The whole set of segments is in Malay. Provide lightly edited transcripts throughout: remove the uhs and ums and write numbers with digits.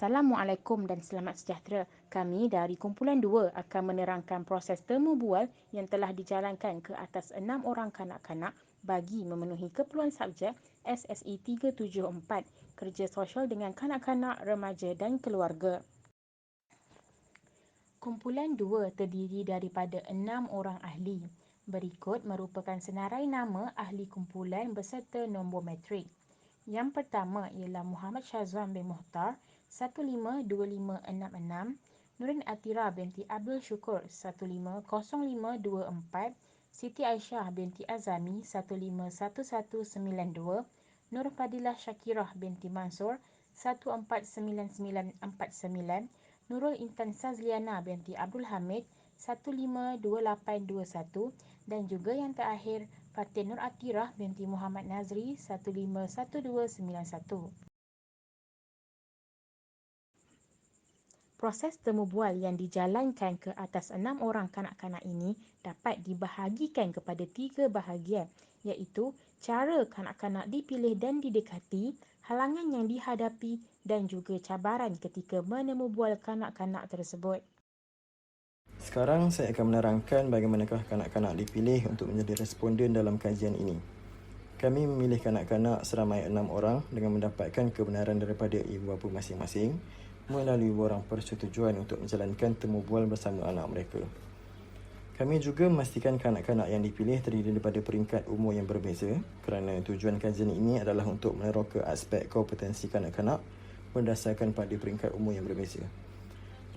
Assalamualaikum dan selamat sejahtera. Kami dari Kumpulan 2 akan menerangkan proses temu bual yang telah dijalankan ke atas 6 orang kanak-kanak bagi memenuhi keperluan subjek SSE 374, kerja sosial dengan kanak-kanak, remaja dan keluarga. Kumpulan 2 terdiri daripada 6 orang ahli. Berikut merupakan senarai nama ahli kumpulan beserta nombor matrik. Yang pertama ialah Muhammad Syazwan bin Muhtar 152566, Nurin Atira binti Abdul Syukur 150524, Siti Aisyah binti Azami 151192, Nur Fadilah Syakirah binti Mansur 149949, Nurul Intan Sazliana binti Abdul Hamid 152821 dan juga yang terakhir Fatin Nur Atirah binti Muhammad Nazri 151291. Proses temu bual yang dijalankan ke atas 6 orang kanak-kanak ini dapat dibahagikan kepada 3 bahagian, iaitu cara kanak-kanak dipilih dan didekati, halangan yang dihadapi dan juga cabaran ketika menemu bual kanak-kanak tersebut. Sekarang saya akan menerangkan bagaimanakah kanak-kanak dipilih untuk menjadi responden dalam kajian ini. Kami memilih kanak-kanak seramai 6 orang dengan mendapatkan kebenaran daripada ibu bapa masing-masing melalui borang persetujuan untuk menjalankan temu bual bersama anak mereka. Kami juga memastikan kanak-kanak yang dipilih terdiri daripada peringkat umur yang berbeza kerana tujuan kajian ini adalah untuk meneroka aspek kompetensi kanak-kanak berdasarkan pada peringkat umur yang berbeza.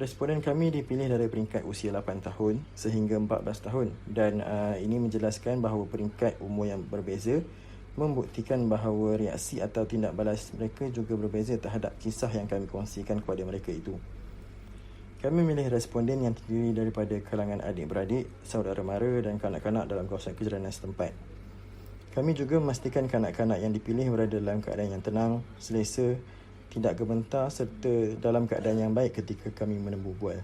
Responden kami dipilih dari peringkat usia 8 tahun sehingga 14 tahun dan ini menjelaskan bahawa peringkat umur yang berbeza membuktikan bahawa reaksi atau tindak balas mereka juga berbeza terhadap kisah yang kami kongsikan kepada mereka itu. Kami memilih responden yang terdiri daripada kalangan adik-beradik, saudara mara dan kanak-kanak dalam kawasan kejiranan setempat. Kami juga memastikan kanak-kanak yang dipilih berada dalam keadaan yang tenang, selesa, tidak gementar serta dalam keadaan yang baik ketika kami menemu bual.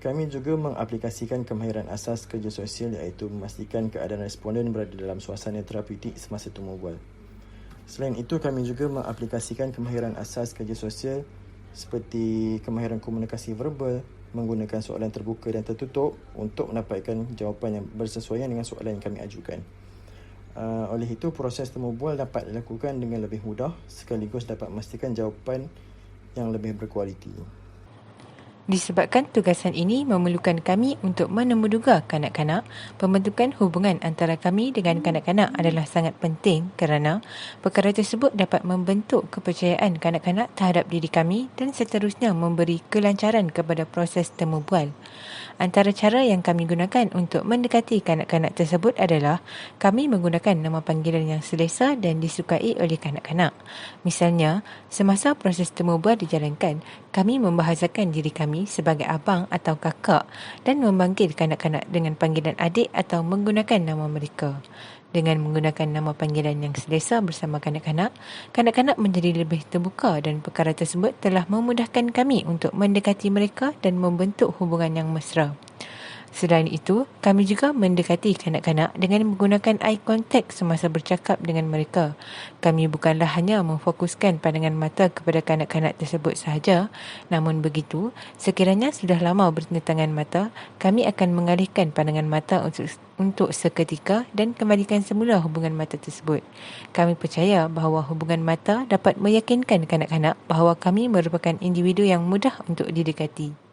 Kami juga mengaplikasikan kemahiran asas kerja sosial iaitu memastikan keadaan responden berada dalam suasana terapeutik semasa temu bual. Selain itu, kami juga mengaplikasikan kemahiran asas kerja sosial seperti kemahiran komunikasi verbal, menggunakan soalan terbuka dan tertutup untuk mendapatkan jawapan yang bersesuaian dengan soalan yang kami ajukan. Oleh itu, proses temu bual dapat dilakukan dengan lebih mudah sekaligus dapat memastikan jawapan yang lebih berkualiti. Disebabkan tugasan ini memerlukan kami untuk menemuduga kanak-kanak, pembentukan hubungan antara kami dengan kanak-kanak adalah sangat penting kerana perkara tersebut dapat membentuk kepercayaan kanak-kanak terhadap diri kami dan seterusnya memberi kelancaran kepada proses temu bual. Antara cara yang kami gunakan untuk mendekati kanak-kanak tersebut adalah kami menggunakan nama panggilan yang selesa dan disukai oleh kanak-kanak. Misalnya, semasa proses temu bual dijalankan, kami membahasakan diri kami sebagai abang atau kakak dan memanggil kanak-kanak dengan panggilan adik atau menggunakan nama mereka. Dengan menggunakan nama panggilan yang selesa bersama kanak-kanak, kanak-kanak menjadi lebih terbuka dan perkara tersebut telah memudahkan kami untuk mendekati mereka dan membentuk hubungan yang mesra. Selain itu, kami juga mendekati kanak-kanak dengan menggunakan eye contact semasa bercakap dengan mereka. Kami bukanlah hanya memfokuskan pandangan mata kepada kanak-kanak tersebut sahaja, namun begitu, sekiranya sudah lama bertentangan mata, kami akan mengalihkan pandangan mata untuk seketika dan kembalikan semula hubungan mata tersebut. Kami percaya bahawa hubungan mata dapat meyakinkan kanak-kanak bahawa kami merupakan individu yang mudah untuk didekati.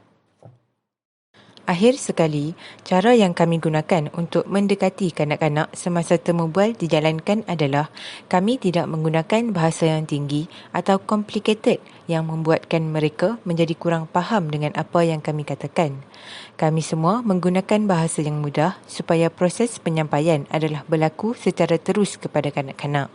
Akhir sekali, cara yang kami gunakan untuk mendekati kanak-kanak semasa temu bual dijalankan adalah kami tidak menggunakan bahasa yang tinggi atau complicated yang membuatkan mereka menjadi kurang faham dengan apa yang kami katakan. Kami semua menggunakan bahasa yang mudah supaya proses penyampaian adalah berlaku secara terus kepada kanak-kanak.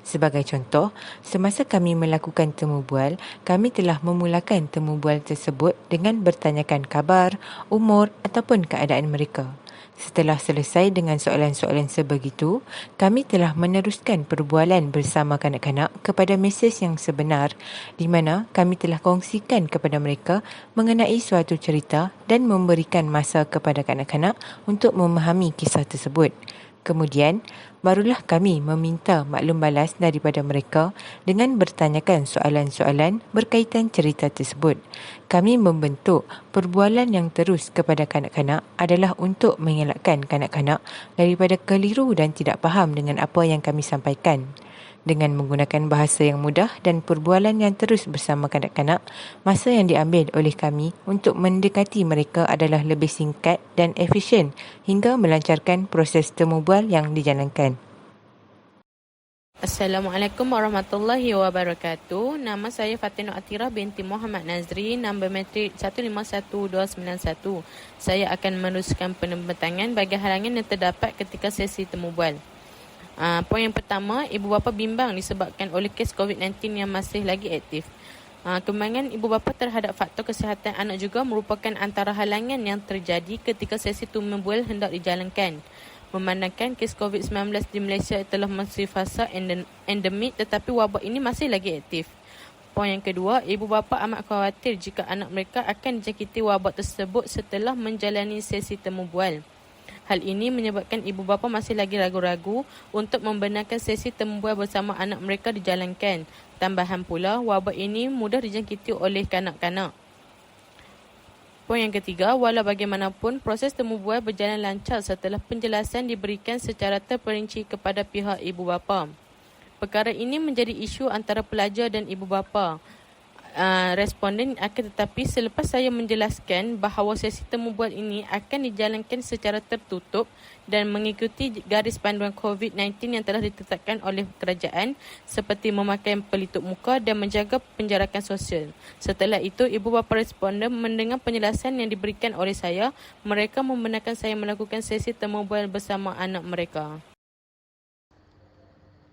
Sebagai contoh, semasa kami melakukan temu bual, kami telah memulakan temu bual tersebut dengan bertanyakan khabar, umur ataupun keadaan mereka. Setelah selesai dengan soalan-soalan sebegitu, kami telah meneruskan perbualan bersama kanak-kanak kepada mesej yang sebenar di mana kami telah kongsikan kepada mereka mengenai suatu cerita dan memberikan masa kepada kanak-kanak untuk memahami kisah tersebut. Kemudian, barulah kami meminta maklum balas daripada mereka dengan bertanyakan soalan-soalan berkaitan cerita tersebut. Kami membentuk perbualan yang terus kepada kanak-kanak adalah untuk mengelakkan kanak-kanak daripada keliru dan tidak faham dengan apa yang kami sampaikan. Dengan menggunakan bahasa yang mudah dan perbualan yang terus bersama kanak-kanak, masa yang diambil oleh kami untuk mendekati mereka adalah lebih singkat dan efisien hingga melancarkan proses temu bual yang dijalankan. Assalamualaikum warahmatullahi wabarakatuh. Nama saya Fatinah Atira binti Muhammad Nazri, nombor matrik 151291. Saya akan meneruskan penerbitangan bagi halangan yang terdapat ketika sesi temu bual. Poin yang pertama, ibu bapa bimbang disebabkan oleh kes COVID-19 yang masih lagi aktif. Kembangan ibu bapa terhadap faktor kesihatan anak juga merupakan antara halangan yang terjadi ketika sesi temu bual hendak dijalankan. Memandangkan kes COVID-19 di Malaysia telah masuk fasa endemik, tetapi wabak ini masih lagi aktif. Poin yang kedua, ibu bapa amat khawatir jika anak mereka akan dijangkiti wabak tersebut setelah menjalani sesi temu bual. Hal ini menyebabkan ibu bapa masih lagi ragu-ragu untuk membenarkan sesi temu bual bersama anak mereka dijalankan. Tambahan pula, wabak ini mudah dijangkiti oleh kanak-kanak. Poin yang ketiga, walau bagaimanapun, proses temu bual berjalan lancar setelah penjelasan diberikan secara terperinci kepada pihak ibu bapa. Perkara ini menjadi isu antara pelajar dan ibu bapa. Responden akan tetapi selepas saya menjelaskan bahawa sesi temu bual ini akan dijalankan secara tertutup dan mengikuti garis panduan COVID-19 yang telah ditetapkan oleh kerajaan seperti memakai pelitup muka dan menjaga penjarakan sosial. Setelah itu, ibu bapa responden mendengar penjelasan yang diberikan oleh saya. Mereka membenarkan saya melakukan sesi temu bual bersama anak mereka.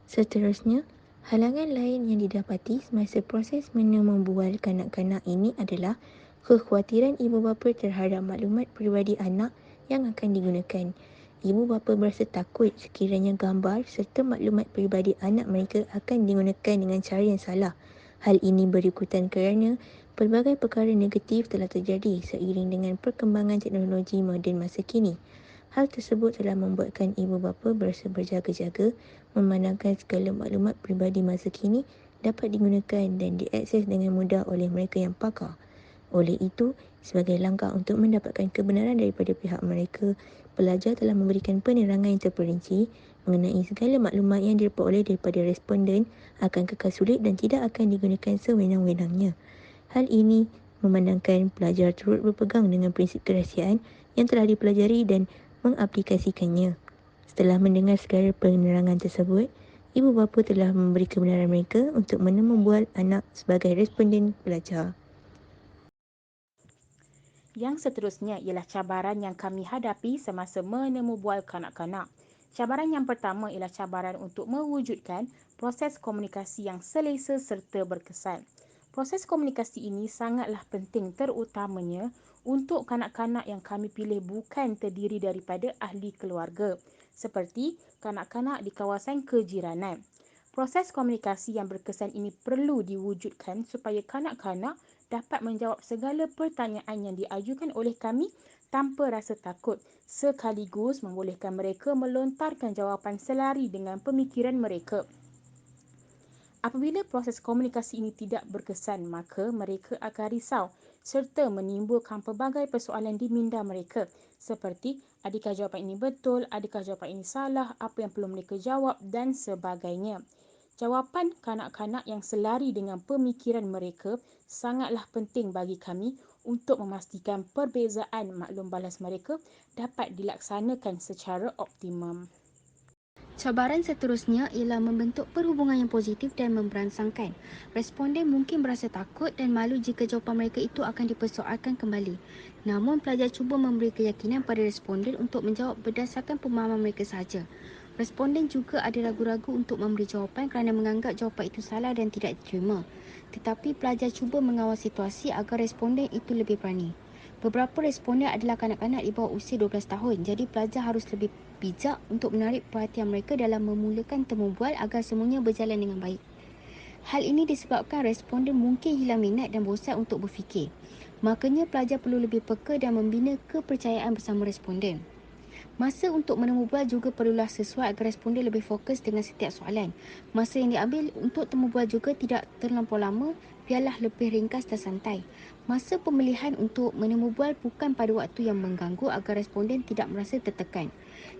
Seterusnya, halangan lain yang didapati semasa proses menemu bual kanak-kanak ini adalah kekhawatiran ibu bapa terhadap maklumat peribadi anak yang akan digunakan. Ibu bapa berasa takut sekiranya gambar serta maklumat peribadi anak mereka akan digunakan dengan cara yang salah. Hal ini berikutan kerana pelbagai perkara negatif telah terjadi seiring dengan perkembangan teknologi moden masa kini. Hal tersebut telah membuatkan ibu bapa berasa berjaga-jaga memandangkan segala maklumat peribadi masa kini dapat digunakan dan diakses dengan mudah oleh mereka yang pakar. Oleh itu, sebagai langkah untuk mendapatkan kebenaran daripada pihak mereka, pelajar telah memberikan penerangan yang terperinci mengenai segala maklumat yang diperoleh daripada responden akan kekal sulit dan tidak akan digunakan sewenang-wenangnya. Hal ini memandangkan pelajar turut berpegang dengan prinsip kerahsiaan yang telah dipelajari dan mengaplikasikannya. Setelah mendengar segala penerangan tersebut, ibu bapa telah memberi kebenaran mereka untuk menemu bual anak sebagai responden pelajar. Yang seterusnya ialah cabaran yang kami hadapi semasa menemu bual kanak-kanak. Cabaran yang pertama ialah cabaran untuk mewujudkan proses komunikasi yang selesa serta berkesan. Proses komunikasi ini sangatlah penting, terutamanya untuk kanak-kanak yang kami pilih bukan terdiri daripada ahli keluarga, seperti kanak-kanak di kawasan kejiranan. Proses komunikasi yang berkesan ini perlu diwujudkan supaya kanak-kanak dapat menjawab segala pertanyaan yang diajukan oleh kami tanpa rasa takut, sekaligus membolehkan mereka melontarkan jawapan selari dengan pemikiran mereka. Apabila proses komunikasi ini tidak berkesan, maka mereka akan risau serta menimbulkan pelbagai persoalan di minda mereka, seperti adakah jawapan ini betul, adakah jawapan ini salah, apa yang perlu mereka jawab dan sebagainya. Jawapan kanak-kanak yang selari dengan pemikiran mereka sangatlah penting bagi kami untuk memastikan perbezaan maklum balas mereka dapat dilaksanakan secara optimum. Cabaran seterusnya ialah membentuk perhubungan yang positif dan memberangsangkan. Responden mungkin berasa takut dan malu jika jawapan mereka itu akan dipersoalkan kembali. Namun, pelajar cuba memberi keyakinan pada responden untuk menjawab berdasarkan pemahaman mereka sahaja. Responden juga ada ragu-ragu untuk memberi jawapan kerana menganggap jawapan itu salah dan tidak diterima. Tetapi pelajar cuba mengawal situasi agar responden itu lebih berani. Beberapa responden adalah kanak-kanak di bawah usia 12 tahun, jadi pelajar harus lebih bijak untuk menarik perhatian mereka dalam memulakan temu bual agar semuanya berjalan dengan baik. Hal ini disebabkan responden mungkin hilang minat dan bosan untuk berfikir. Makanya pelajar perlu lebih peka dan membina kepercayaan bersama responden. Masa untuk menemu bual juga perlulah sesuai agar responden lebih fokus dengan setiap soalan. Masa yang diambil untuk temu bual juga tidak terlampau lama, biarlah lebih ringkas dan santai. Masa pemilihan untuk menemu bual bukan pada waktu yang mengganggu agar responden tidak merasa tertekan.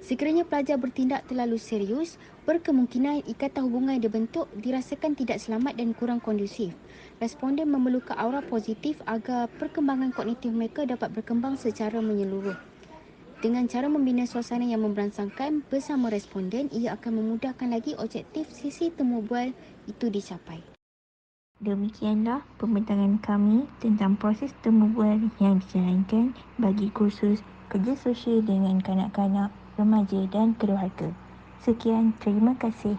Sekiranya pelajar bertindak terlalu serius, berkemungkinan ikatan hubungan yang dibentuk dirasakan tidak selamat dan kurang kondusif. Responden memerlukan aura positif agar perkembangan kognitif mereka dapat berkembang secara menyeluruh. Dengan cara membina suasana yang memberansangkan bersama responden, ia akan memudahkan lagi objektif sesi temu bual itu dicapai. Demikianlah pembentangan kami tentang proses temu bual yang dijalankan bagi kursus kerja sosial dengan kanak-kanak, remaja dan keluarga. Sekian, terima kasih.